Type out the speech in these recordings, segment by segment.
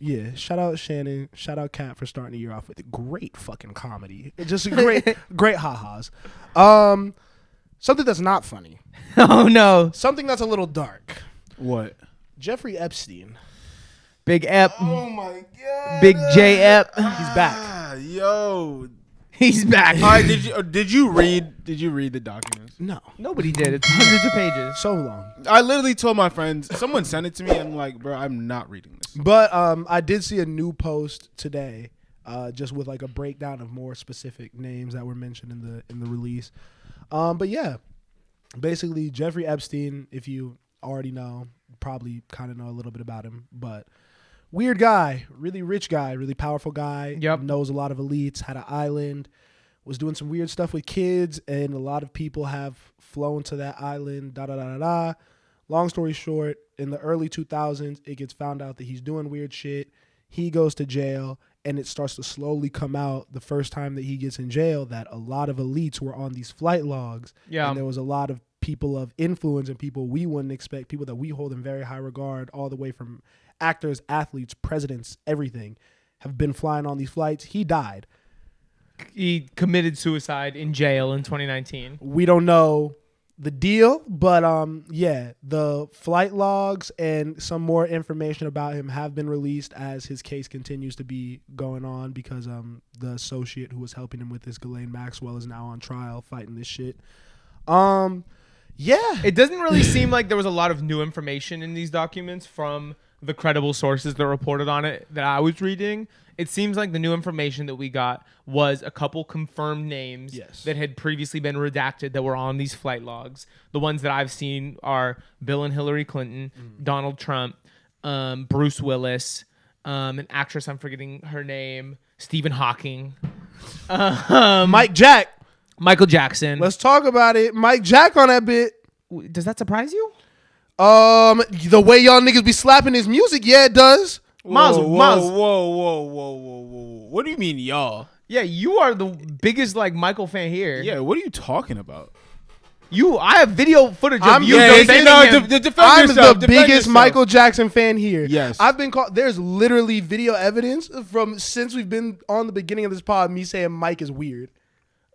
Yeah, shout out Shannon. Shout out Kat for starting the year off with a great fucking comedy. Just a great ha-has. Something that's not funny. Oh, no. Something that's a little dark. What? Jeffrey Epstein. Big Ep. Oh my god. Big J Ep. He's back. Yo. He's back. All right, did you read the documents? No. Nobody did. It's hundreds of pages. So long. I literally told my friends, someone sent it to me, and I'm like, bro, I'm not reading this. But I did see a new post today, just with like a breakdown of more specific names that were mentioned in the release. But yeah, basically Jeffrey Epstein, if you already know, probably kind of know a little bit about him, but weird guy, really rich guy, really powerful guy. Yep. Knows a lot of elites, had an island, was doing some weird stuff with kids, and a lot of people have flown to that island, da-da-da-da-da. Long story short, in the early 2000s, it gets found out that he's doing weird shit. He goes to jail, and it starts to slowly come out the first time that he gets in jail that a lot of elites were on these flight logs. Yeah. And there was a lot of people of influence and people we wouldn't expect, people that we hold in very high regard, all the way from actors, athletes, presidents, everything, have been flying on these flights. He died. He committed suicide in jail in 2019. We don't know the deal, but yeah, the flight logs and some more information about him have been released as his case continues to be going on, because the associate who was helping him with this, Ghislaine Maxwell, is now on trial fighting this shit. Yeah. It doesn't really seem like there was a lot of new information in these documents from the credible sources that reported on it that I was reading. It seems like the new information that we got was a couple confirmed names that had previously been redacted that were on these flight logs. The ones that I've seen are Bill and Hillary Clinton, Donald Trump, Bruce Willis, an actress, I'm forgetting her name, Stephen Hawking, Michael Jackson. Let's talk about it. Mike Jack on that bit. Does that surprise you? The way y'all niggas be slapping his music, yeah, it does. Miles. Whoa. What do you mean, y'all? Yeah, you are the biggest Michael fan here. Yeah, what are you talking about? I have video footage of you defending him. I'm the biggest Michael Jackson fan here. Yes. I've been called. There's literally video evidence from since we've been on the beginning of this pod, me saying Mike is weird.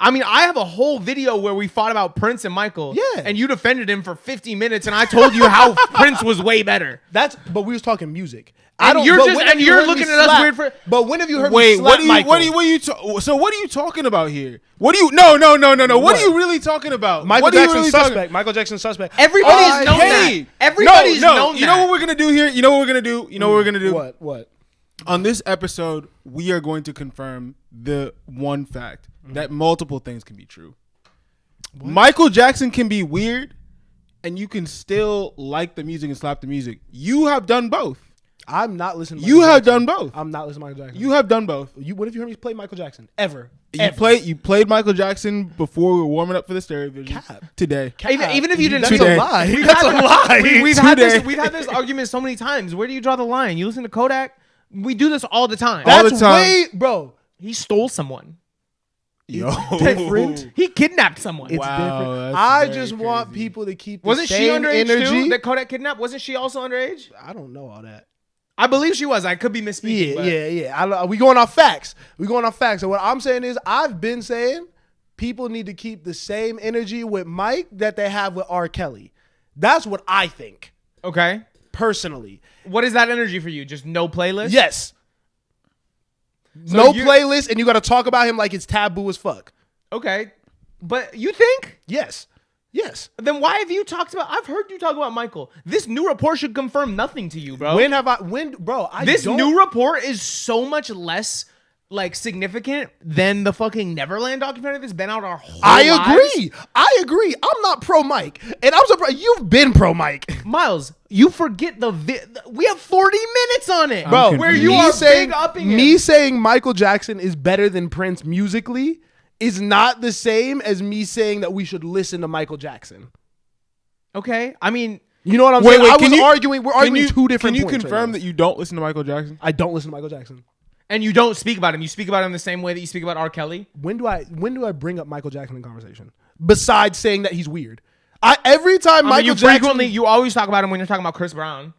I mean, I have a whole video where we fought about Prince and Michael. Yeah. And you defended him for 50 minutes, and I told you how Prince was way better. But we was talking music. You're looking at us weird for. But when have you heard me slap Michael? So what are you talking about here? What do you? No. What are you really talking about? Michael Jackson suspect. Michael Jackson suspect. Everybody's known that. Everybody's known that. You know what we're gonna do here? You know what we're gonna do? What? On this episode, we are going to confirm the one fact that multiple things can be true. What? Michael Jackson can be weird, and you can still like the music and slap the music. You have done both. I'm not listening to Michael Jackson. Done both. I'm not listening to Michael Jackson. You have done both. When have you heard me play Michael Jackson? Ever. You played Michael Jackson before we were warming up for the Stereovision today. Even if you didn't, that's a lie. That's a lie. We've had this argument so many times. Where do you draw the line? You listen to Kodak. We do this all the time. That's way, bro. He stole someone. Yo, different. He kidnapped someone. It's different. I just want people to keep the Wasn't same she underage energy. too? That Kodak kidnapped? Wasn't she also underage? I don't know all that. I believe she was. I could be misspeaking. Yeah. We going off facts. And what I'm saying is, I've been saying people need to keep the same energy with Mike that they have with R. Kelly. That's what I think. Okay. Personally. What is that energy for you? Just no playlist? Yes. So no playlist, and you got to talk about him like it's taboo as fuck. Okay. But you think? Yes. Then why have you talked about? I've heard you talk about Michael. This new report should confirm nothing to you, bro. This new report is so much less significant than the fucking Neverland documentary that's been out our whole lives. I agree. I'm not pro Mike, and I'm surprised you've been pro Mike. Miles, you forget we have 40 minutes on it, bro. Where you are big upping me saying Michael Jackson is better than Prince musically is not the same as me saying that we should listen to Michael Jackson. Okay, I mean, you know what I'm saying? We're arguing two different points. Can you confirm that you don't listen to Michael Jackson? I don't listen to Michael Jackson. And you don't speak about him. You speak about him the same way that you speak about R. Kelly. When do I bring up Michael Jackson in conversation? Besides saying that he's weird. Every time Michael Jackson... You always talk about him when you're talking about Chris Brown.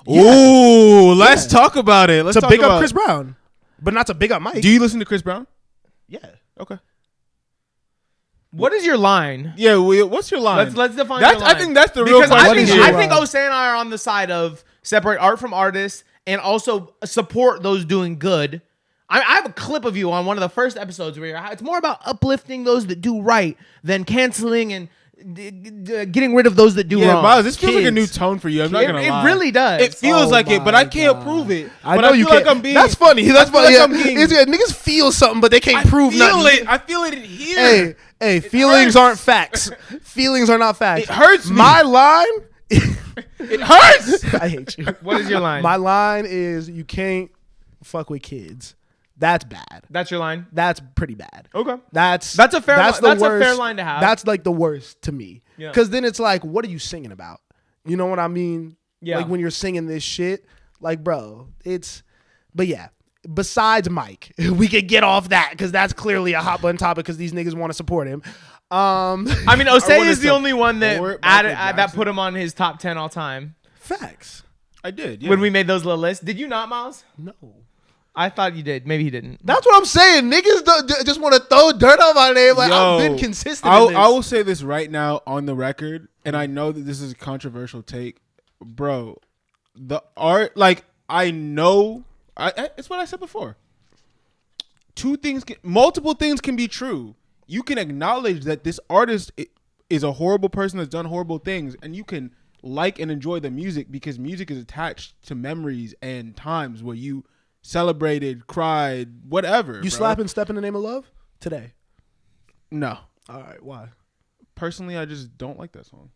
Yeah. Ooh, Ooh, let's talk about it. Let's to talk big about up Chris Brown, but not to big up Mike. Do you listen to Chris Brown? Yeah. Okay. What is your line? Yeah, what's your line? Let's define your line. I think that's the real because question. I think Osei and I are on the side of separate art from artists and also support those doing good. I have a clip of you on one of the first episodes where it's more about uplifting those that do right than canceling and getting rid of those that do wrong. Yeah, Miles, this feels like a new tone for you. I'm not gonna lie. It really does. It feels like it, but I can't prove it. I but know you feel can't. like I'm being. That's funny. That's funny. Like I'm being, niggas feel something, but they can't prove nothing. I feel it in here. Hey, feelings aren't facts. Feelings are not facts. It hurts me. My line. It hurts. I hate you. What is your line? My line is you can't fuck with kids. That's bad. That's your line? That's pretty bad. Okay. That's a fair that's line. the worst. A fair line to have. That's like the worst to me. Yeah. Because then it's like, what are you singing about? You know what I mean? Yeah. Like when you're singing this shit, like, bro, but yeah. Besides Mike, we could get off that because that's clearly a hot button topic because these niggas want to support him. I mean, Osei is the only one that that put him on his top 10 all time. Facts. I did. Yeah. When we made those little lists. Did you not, Miles? No. I thought you did. Maybe he didn't. That's what I'm saying. Niggas just want to throw dirt on my name. Like, I've been consistent in this. I will say this right now on the record, and I know that this is a controversial take. Bro, the art, like, I know, it's what I said before. Multiple things can be true. You can acknowledge that this artist is a horrible person that's done horrible things, and you can like and enjoy the music because music is attached to memories and times where you celebrated, cried, whatever. You slapping Step in the Name of Love today? No. All right, why? Personally, I just don't like that song.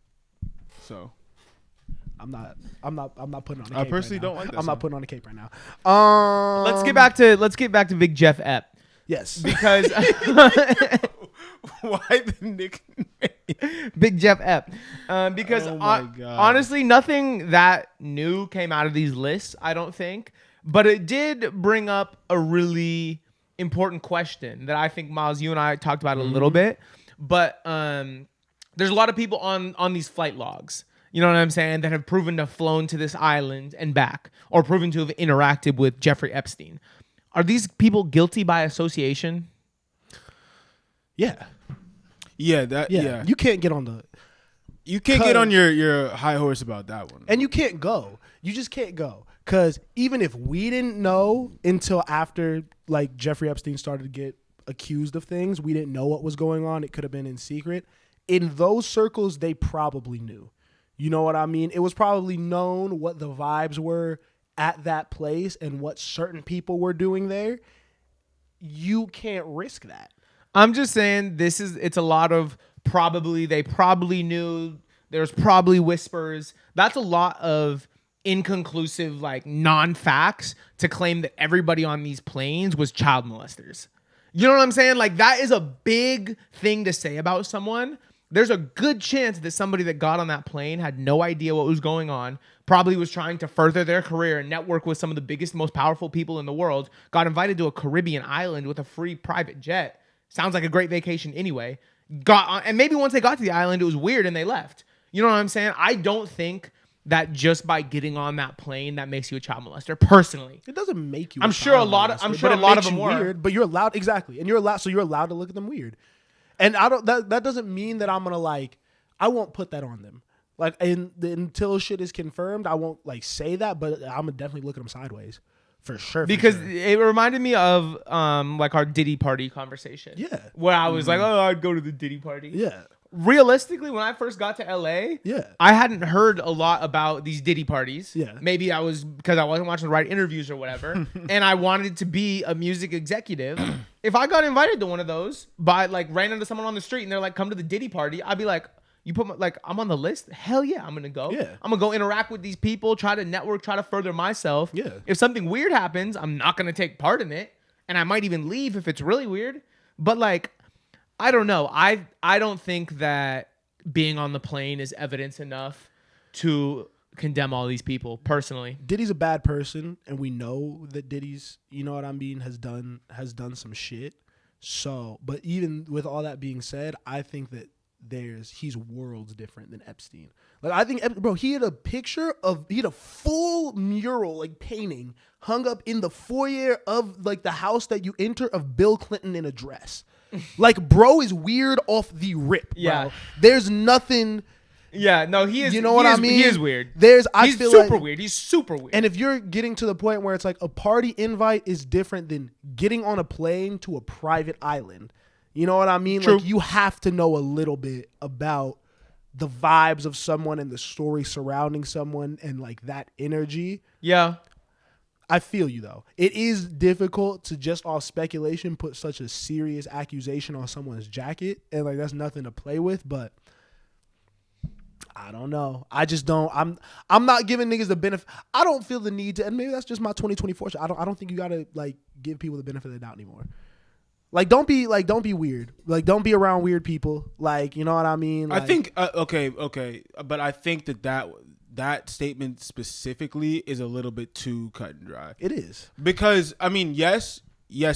So I'm not putting on a cape. I personally right now. don't like that I'm song. not putting on a cape right now. Let's get back to Big Jeff Epp. Yes. Because why the nickname? Big Jeff Epp. Because Oh my God. honestly, nothing that new came out of these lists, I don't think. But it did bring up a really important question that I think, Miles, you and I talked about a little bit. But there's a lot of people on these flight logs, you know what I'm saying, that have proven to have flown to this island and back, or proven to have interacted with Jeffrey Epstein. Are these people guilty by association? Yeah. Yeah. You can't get on the... You can't get on your high horse about that one. And you can't go. You just can't go. Because even if we didn't know until after, like, Jeffrey Epstein started to get accused of things, we didn't know what was going on. It could have been in secret. In those circles, they probably knew. You know what I mean? It was probably known what the vibes were at that place and what certain people were doing there. You can't risk that. I'm just saying it's a lot of probably. They probably knew. There's probably whispers. That's a lot of inconclusive, like, non-facts to claim that everybody on these planes was child molesters. You know what I'm saying? Like, that is a big thing to say about someone. There's a good chance that somebody that got on that plane had no idea what was going on, probably was trying to further their career and network with some of the biggest, most powerful people in the world, got invited to a Caribbean island with a free private jet. Sounds like a great vacation anyway. Got on, and maybe once they got to the island, it was weird and they left. You know what I'm saying? I don't think that just by getting on that plane that makes you a child molester. Personally, it doesn't make you. I'm sure a lot of them were weird, but you're allowed exactly, and you're allowed. So you're allowed to look at them weird, and I don't. That doesn't mean that I'm gonna like. I won't put that on them. Like, until shit is confirmed, I won't like say that, but I'm gonna definitely look at them sideways for sure. Because it reminded me of like our Diddy party conversation. Yeah, where I was like, oh, I'd go to the Diddy party. Yeah. Realistically, when I first got to LA, I hadn't heard a lot about these Diddy parties. Yeah. Maybe I was because I wasn't watching the right interviews or whatever, and I wanted to be a music executive. If I got invited to one of those by like ran into someone on the street and they're like, "Come to the Diddy party," I'd be like, "You put I'm on the list? Hell yeah, I'm gonna go. Yeah. I'm gonna go interact with these people, try to network, try to further myself. Yeah. If something weird happens, I'm not gonna take part in it, and I might even leave if it's really weird. But like, I don't know. I don't think that being on the plane is evidence enough to condemn all these people personally. Diddy's a bad person, and we know that Diddy's, you know what I mean, has done some shit. So, but even with all that being said, I think that he's worlds different than Epstein. Like I think, bro, he had a full mural, like painting, hung up in the foyer of like the house that you enter of Bill Clinton in a dress. Like, bro is weird off the rip. Bro. Yeah. There's nothing. Yeah, no, he is. You know what I mean? He is weird. He's super weird. He's super weird. And if you're getting to the point where it's like a party invite is different than getting on a plane to a private island, you know what I mean? True. Like you have to know a little bit about the vibes of someone and the story surrounding someone and like that energy. Yeah. I feel you though. It is difficult to just off speculation put such a serious accusation on someone's jacket, and like that's nothing to play with, but I don't know. I just don't. I'm not giving niggas the benefit. I don't feel the need to, and maybe that's just my 2024 shit. I don't think you gotta like give people the benefit of the doubt anymore. Like don't be weird. Like don't be around weird people. Like you know what I mean. Like, I think okay, but I think that statement specifically is a little bit too cut and dry. It is because I mean yes,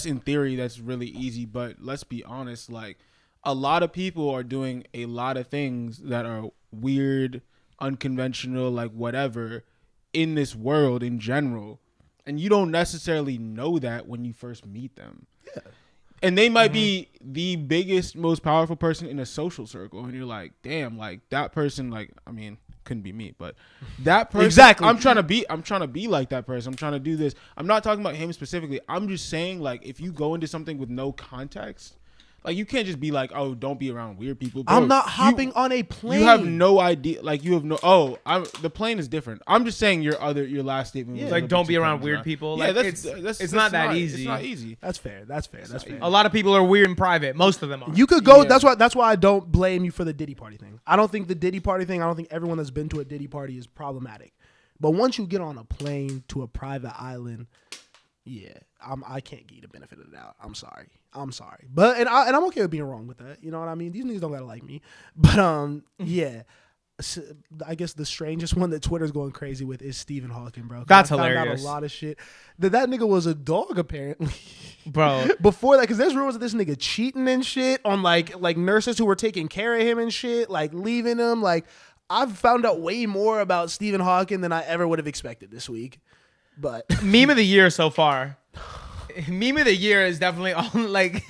in theory that's really easy, but let's be honest. Like a lot of people are doing a lot of things that are weird, unconventional, like whatever in this world in general, and you don't necessarily know that when you first meet them. Yeah. And they might be the biggest, most powerful person in a social circle, and you're like, damn, like that person, like I mean, couldn't be me, but that person, exactly. I'm trying to be like that person. I'm trying to do this. I'm not talking about him specifically. I'm just saying, like, if you go into something with no context, like you can't just be like, oh, don't be around weird people. Bro, I'm not hopping on a plane. You have no idea. Like you have no. Oh, the plane is different. I'm just saying your last statement. Was like don't be around weird people. Yeah, like, it's not that easy. It's not easy. That's fair. That's fair. A lot of people are weird in private. Most of them are. You could go. Yeah. That's why I don't blame you for the Diddy party thing. I don't think the Diddy party thing. I don't think everyone that's been to a Diddy party is problematic. But once you get on a plane to a private island, yeah, I can't give you the benefit of the doubt. I'm sorry. But and I'm okay with being wrong with that. You know what I mean? These niggas don't gotta like me. But yeah. So, I guess the strangest one that Twitter's going crazy with is Stephen Hawking, bro. That's I found hilarious. out a lot of shit. That nigga was a dog apparently, bro. Before that, because there's rumors of this nigga cheating and shit on like nurses who were taking care of him and shit, like leaving him. Like I've found out way more about Stephen Hawking than I ever would have expected this week. But meme of the year so far. Meme of the year is definitely on like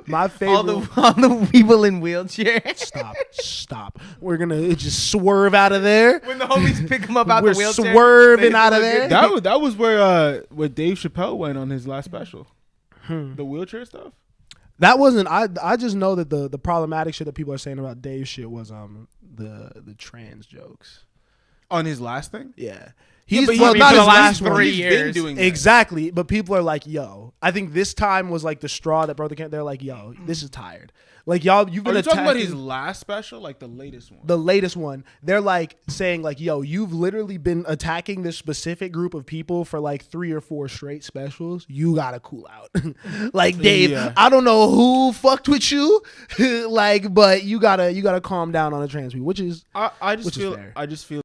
my favorite. All the people in wheelchairs. Stop. We're gonna just swerve out of there. When the homies pick him up out We're the wheelchair. Swerving out of there. That was where Dave Chappelle went on his last special. The wheelchair stuff. That wasn't. I just know that the problematic shit that people are saying about Dave's shit was the trans jokes on his last thing. Yeah. Not his last 3 years. Doing that. Exactly. But people are like, yo, I think this time was like the straw that broke the camel's. They're like, yo, this is tired. Like y'all, you've been talking about his last special, like the latest one. The latest one. They're like saying like, yo, you've literally been attacking this specific group of people for like 3 or 4 straight specials. You gotta cool out. Like Dave, yeah. I don't know who fucked with you, like, but you gotta calm down on the trans people, which is I just feel